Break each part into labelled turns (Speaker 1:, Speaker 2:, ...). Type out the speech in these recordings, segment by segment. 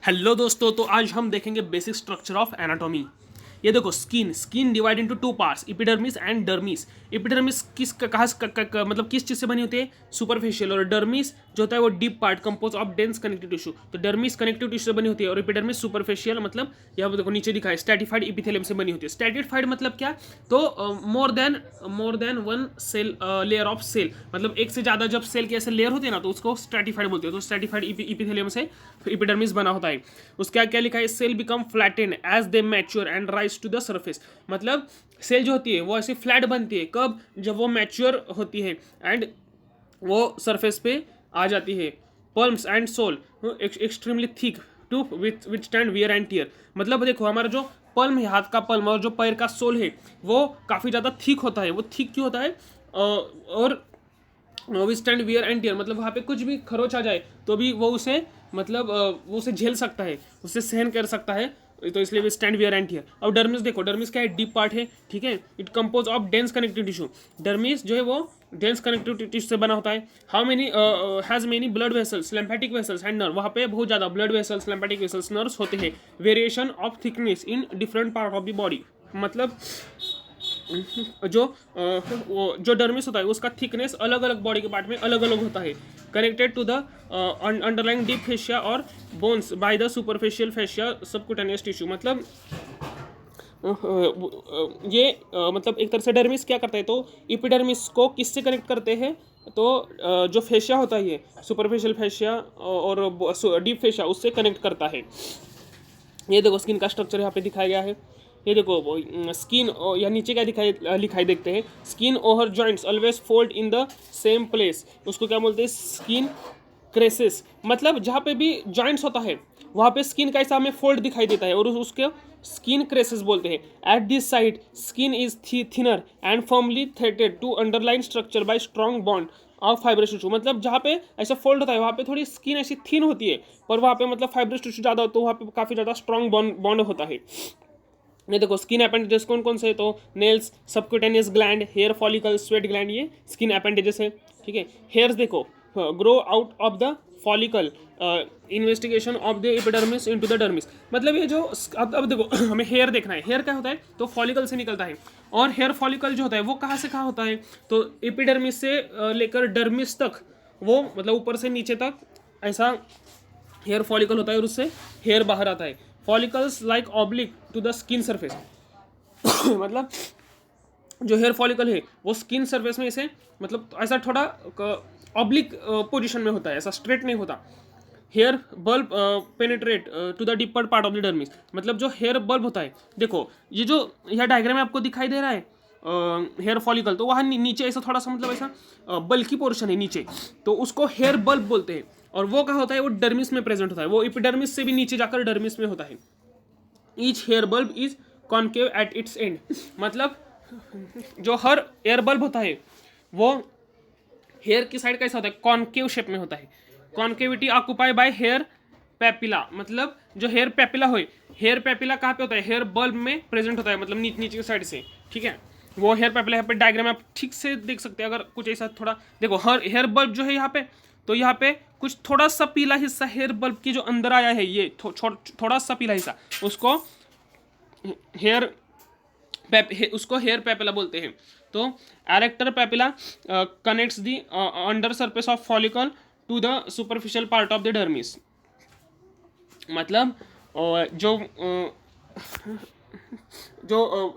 Speaker 1: Hello दोस्तों, तो आज हम देखेंगे बेसिक स्ट्रक्चर ऑफ एनाटॉमी। ये देखो, skin divide into two parts, epidermis and dermis. Epidermis किस कहाँ मतलब किस चीज़ से बनी होती है? सुपरफिशियल। और डर्मिस जो होता है वो deep part compose of dense connective tissue. तो डर्मिस कनेक्टिव टिश्यू से बनी होती है और एपिडर्मिस सुपरफिशियल मतलब यहाँ पर देखो नीचे दिखा है स्ट्रेटिफाइड एपिथेलियम से बनी होती है। स्ट्रेटिफाइड मतलब क्या? तो more than one cell layer of cell, मतलब एक से ज़्यादा जब सेल के ऐसे लेयर होते हैं ना तो उसको स्ट्रेटिफाइड बोलते हैं। तो स्ट्रेटिफाइड एपिथेलियम से एपिडर्मिस बना होता है। उसका क्या लिखा है? Cell become flatten as they mature and rise to the surface. मतलब सेल जो होती है वो ऐसे फ्लैट बनती है कब? जब वो मैच्योर होती है एंड वो सरफेस पे आ जाती है। Palms and sole extremely thick to withstand wear and tear. मतलब देखो, हमारा जो पल्म है, हाथ का पल्म और जो पैर का सोल है वो काफ़ी ज़्यादा थिक होता है। वो थिक क्यों होता है? और विस्टैंड वियर एंड टीयर, मतलब वहाँ पे कुछ भी खरोच आ जाए तो भी वो उसे मतलब वो उसे झेल सकता है, उसे सहन कर सकता है। तो इसलिए वे स्टैंड वियर एंड टीयर। अब डर्मिस देखो, डर्मिस क्या है? डीप पार्ट है, ठीक है। It compose of dense connective tissue. Dermis जो है वो डेंस कनेक्टिव टिश्यू से बना होता है। How many has many blood vessels, lymphatic vessels and nerve. वहाँ पे बहुत ज़्यादा blood vessels, lymphatic vessels, nerves होते हैं। Variation of thickness in different part of the body. मतलब जो डर्मिस होता है उसका थिकनेस अलग अलग बॉडी के पार्ट में अलग अलग होता है। Connected to the underlying deep fascia और bones by the superficial fascia subcutaneous tissue. मतलब मतलब एक तरह से डर्मिस क्या करता है, तो एपिडर्मिस को किससे कनेक्ट करते हैं? तो जो फेशिया होता है, सुपरफिशियल फेशिया और डीप फेशिया, उससे कनेक्ट करता है। ये देखो स्किन का स्ट्रक्चर यहाँ पे दिखाया गया है। ये देखो स्किन, या नीचे क्या लिखाई देखते हैं। Skin over joints always fold in the same place. उसको क्या बोलते हैं? स्किन क्रेसेस। मतलब जहाँ पे भी जॉइंट्स होता है वहाँ पे स्किन का ऐसा हमें फोल्ड दिखाई देता है और उसके स्किन क्रेसेस बोलते हैं। At this side skin is thinner and firmly threaded to underline structure by strong bond of fibrous tissue. मतलब जहाँ पे ऐसा फोल्ड होता है वहाँ पे थोड़ी स्किन ऐसी थिन होती है, पर वहाँ पे मतलब फाइब्रस टिश्यू ज़्यादा हो तो वहाँ पे काफ़ी ज़्यादा स्ट्रॉन्ग बॉन्ड होता है। ये देखो स्किन अपेंडेजेस कौन कौन से? तो nails, subcutaneous gland, hair follicle, sweat gland, ये स्किन अपेंडेजेस है, ठीक है। हेयर्स देखो grow out of the follicle, investigation of the epidermis into the dermis. मतलब ये जो अब देखो हमें हेयर देखना है। हेयर क्या होता है? तो फॉलिकल से निकलता है। और हेयर फॉलिकल जो होता है वो कहाँ से कहाँ होता है? तो एपिडर्मिस से लेकर डर्मिस तक, वो मतलब ऊपर से नीचे तक ऐसा हेयर फॉलिकल होता है और उससे हेयर बाहर आता है। Follicles like oblique to the skin surface. मतलब जो हेयर फॉलिकल है वो स्किन सरफेस में ऐसे मतलब ऐसा थोड़ा ऑब्लिक पोजीशन में होता है, ऐसा स्ट्रेट नहीं होता। Hair bulb penetrate to the deeper part of the dermis. मतलब जो हेयर बल्ब होता है, देखो ये जो यह डायग्राम में आपको दिखाई दे रहा है हेयर फॉलिकल, तो वहाँ नीचे ऐसा थोड़ा सा मतलब ऐसा बल्की पोर्शन है नीचे, तो उसको हेयर बल्ब बोलते हैं। और वो कहाँ होता है? वो डर्मिस में प्रेजेंट होता है। वो एपिडर्मिस से भी नीचे जाकर डर्मिस में होता है। Each hair bulb is concave at its end. मतलब जो हर एयर बल्ब होता है वो हेयर की साइड कैसा होता है? कॉन्केव शेप में होता है। Concavity occupy by hair papilla. मतलब जो हेयर पेपिला हो, हेयर पेपिला कहाँ पे होता है? हेयर बल्ब में प्रेजेंट होता है, मतलब नीचे की साइड से, ठीक है। वो हेयर पेपिला यहाँ पे डायग्राम में आप ठीक से देख सकते हैं। अगर कुछ ऐसा थोड़ा देखो, हर हेयर बल्ब जो है यहाँ पे, तो यहाँ पे कुछ थोड़ा सा पीला हिस्सा हेयर बल्ब की जो अंदर आया है, ये थोड़ा सा पीला हिस्सा, उसको हेयर उसको हेयर पेपिला बोलते हैं। तो erector papilla connects the under surface of follicle to the superficial part of the dermis. मतलब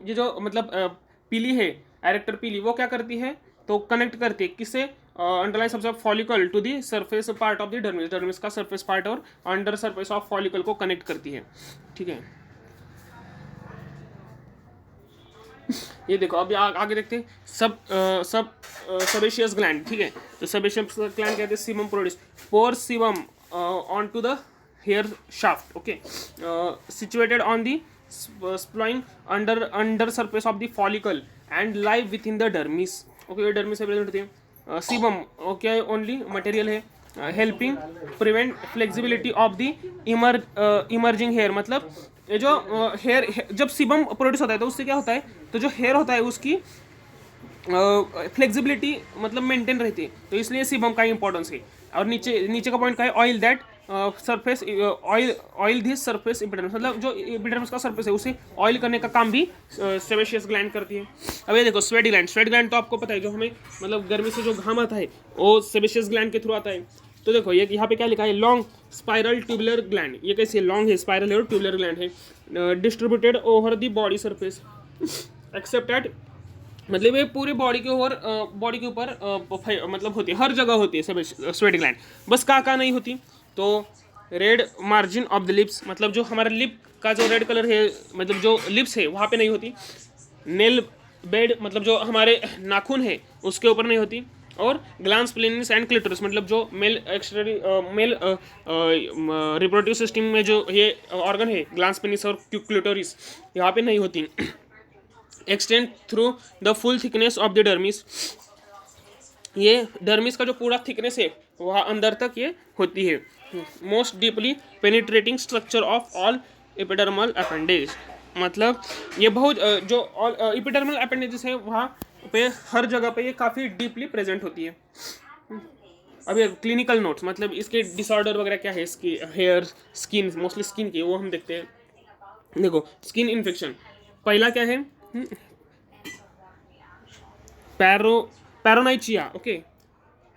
Speaker 1: ये जो मतलब पीली है, एरेक्टर पीली, वो क्या करती है? तो कनेक्ट करती है किससे? अंडरलाइन सबसे follicle to the surface part of the dermis. Dermis का सरफेस पार्ट और अंडर सरफेस ऑफ फॉलिकल को कनेक्ट करती है, ठीक है। ये देखो अभी आगे देखते हैं सेबेशियस ग्लैंड, ठीक है। तो सेबेशियस ग्लैंड कहते हैं sebum produce pour sebum on to the hair shaft, okay, situated on the spline under surface of the follicle and live with in the dermis, okay. ये डर्मिस से present होती है। Sebum okay only material है helping prevent flexibility of the emerging hair. मतलब ये जो hair जब sebum produce होता है तो उससे क्या होता है? तो जो हेयर होता है उसकी फ्लेक्सिबिलिटी मतलब मेंटेन रहती है, तो इसलिए सीबम का इंपॉर्टेंस है। और नीचे का पॉइंट का है oil that surface oil this surface epidermis, मतलब जो एपिडर्मिस का सरफेस है उसे ऑयल करने का काम भी सेबेशियस ग्लैंड करती है। अब ये देखो स्वेट ग्लैंड, स्वेट ग्लैंड तो आपको पता है, जो हमें मतलब गर्मी से जो घाम आता है वो सेबेशियस ग्लैंड के थ्रू आता है। तो देखो ये यहाँ पे क्या लिखा है, लॉन्ग स्पाइरल ट्यूबुलर ग्लैंड, ये कैसे लॉन्ग है, स्पाइरल है और ट्यूबुलर ग्लैंड है, distributed over the body surface accept eight, मतलब ये पूरे बॉडी के ऊपर मतलब होती है, हर जगह होती है स्वेट ग्लैंड, बस कहाँ नहीं होती। तो red margin of the lips, मतलब जो हमारा लिप का जो रेड कलर है, मतलब जो लिप्स है वहाँ पे नहीं होती। नेल बेड, मतलब जो हमारे नाखून है उसके ऊपर नहीं होती। और ग्लांस प्लेनिस एंड क्लिटोरिस, मतलब जो मेल रिप्रोडक्टिव सिस्टम में जो ये ऑर्गन है ग्लांस प्लेनिस और क्लिटोरिस, यहाँ पे नहीं होती। Extend through the full thickness of the dermis, ये डर्मिस का जो पूरा थिकनेस है वह अंदर तक ये होती है। Most deeply penetrating structure of all epidermal appendage, मतलब ये बहुत जो ऑल एपिडर्मल अपेंडेजेस है वहाँ पे हर जगह पे ये काफ़ी डीपली प्रेजेंट होती है। अब ये क्लिनिकल नोट्स, मतलब इसके डिसऑर्डर वगैरह क्या है, इसकी हेयर स्किन, मोस्टली स्किन के, वो हम देखते हैं। देखो स्किन इन्फेक्शन, पहला क्या है, पैरोनाइचिया। ओके,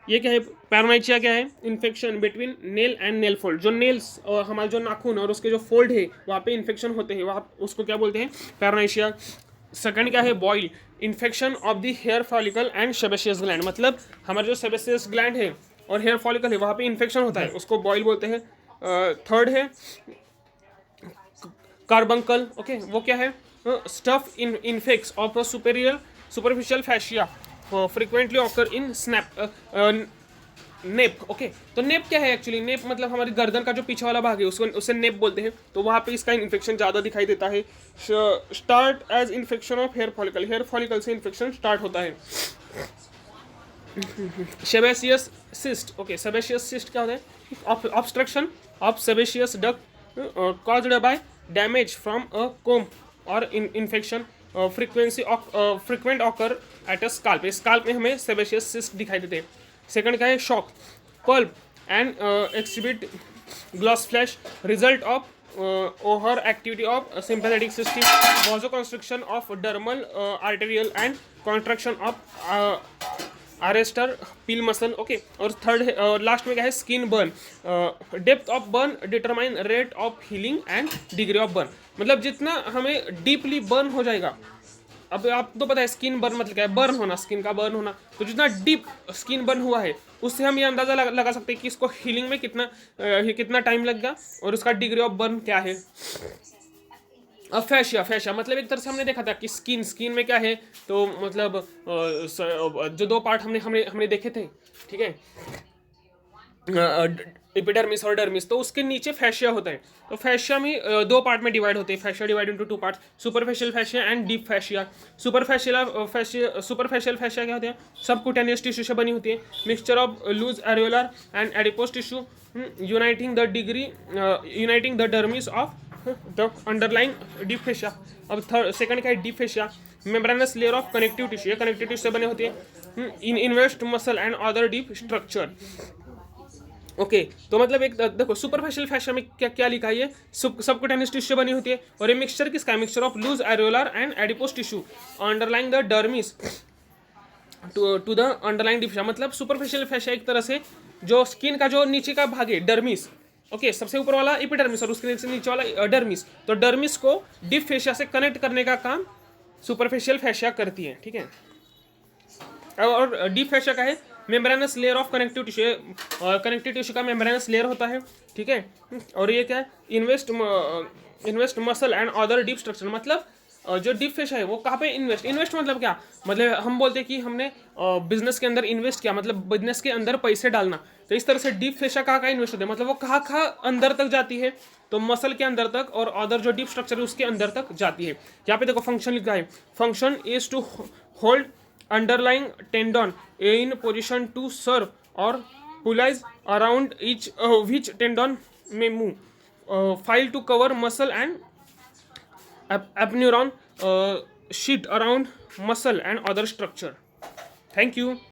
Speaker 1: ये क्या है, पैरोनाइचिया क्या है, infection between nail and nail fold, जो नेल्स और हमारे जो नाखून और उसके जो फोल्ड है वहाँ पे इन्फेक्शन होते हैं, वहाँ उसको क्या बोलते हैं, पैरोनाइचिया। सेकंड क्या है, boil, infection of the hair follicle and sebaceous gland, मतलब हमारा जो सेबेशियस ग्लैंड है और हेयर फॉलिकल है वहाँ पे इन्फेक्शन होता है, उसको बॉइल बोलते हैं। थर्ड है कार्बंकल। ओके, वो क्या है, staph infects of superficial fascia frequently occur in snap nape. Okay, तो नेप क्या है एक्चुअली, नेप मतलब हमारी गर्दन का जो पीछे वाला भाग है उसको उसे नेप बोलते हैं। तो वहाँ पे इसका इन्फेक्शन ज़्यादा दिखाई देता है। Start as infection of hair follicle, hair follicle से इन्फेक्शन स्टार्ट होता है। Sebaceous cyst. Okay, sebaceous cyst क्या होता है, obstruction of sebaceous duct caused by damage from a comb or infection, frequent occur at a scalp, scalp में हमें sebaceous cyst दिखाई देते हैं। सेकंड क्या है, shock pulp and exhibit gloss flash, result of over activity of sympathetic system, vasoconstriction of dermal arterial and contraction of arrector pili muscle. Okay, और third और last में क्या है, skin burn, depth of burn determine rate of healing and degree of burn, मतलब जितना हमें deeply burn हो जाएगा। अब आप तो पता है स्किन बर्न मतलब क्या है, बर्न होना, स्किन का बर्न होना, तो जितना डीप स्किन बर्न हुआ है उससे हम ये अंदाजा लगा सकते हैं कि इसको हीलिंग में कितना टाइम लगेगा और उसका डिग्री ऑफ बर्न क्या है। अब फैशिया मतलब एक तरह से हमने देखा था कि स्किन में क्या है, तो मतलब जो दो पार्ट हमने देखे थे, ठीक है, एपिडर्मिस और डर्मिस, तो उसके नीचे फैशिया होता है। तो फैशिया में दो पार्ट में डिवाइड होते हैं, fascia divide into two parts, superficial fascia and deep fascia. Superficial fascia क्या होते हैं, सबक्यूटेनियस टिश्यू से बनी होती है, mixture of loose areolar and adipose tissue uniting the dermis of the underlying deep fascia. अब सेकंड क्या है, deep fascia, membranous layer of connective tissue, ये कनेक्टिव टिश्यू से बने होती है, in invest muscle and other deep structure. Okay, तो मतलब एक देखो सुपरफिशियल फैशिया में क्या क्या लिखा है, सबक्यूटेनियस टिश्यू बनी होती है, और ये मिक्सचर किसका है, mixture of loose areolar and adipose tissue underlying the dermis to the underlying deep fascia, मतलब सुपरफिशियल फैशिया एक तरह से जो स्किन का जो नीचे का भाग है डर्मिस, ओके, सबसे ऊपर वाला एपिडर्मिस और उसके नीचे वाला डर्मिस, तो डर्मिस को डीप फेशिया से कनेक्ट करने का काम सुपरफिशियल फैशिया करती है, ठीक है। और डीप फेशिया का है membranes layer of connective tissue, connective tissue का मेम्ब्रेनस लेयर होता है, ठीक है। और ये क्या है, invest muscle and other deep structure, मतलब जो डीप फेशिया है वो कहाँ पे इन्वेस्ट मतलब क्या, मतलब हम बोलते हैं कि हमने बिजनेस के अंदर इन्वेस्ट किया, मतलब बिजनेस के अंदर पैसे डालना, तो इस तरह से डीप फेशिया कहाँ इन्वेस्ट होता है, मतलब वो कहाँ अंदर तक जाती है, तो मसल के अंदर तक और अदर जो डीप स्ट्रक्चर है उसके अंदर तक जाती है। यहाँ पे देखो फंक्शन लिखा है, function is to hold underlying tendon in position to serve or pulleys around each which tendon may move, file to cover muscle and apneuron sheet around muscle and other structure. Thank you.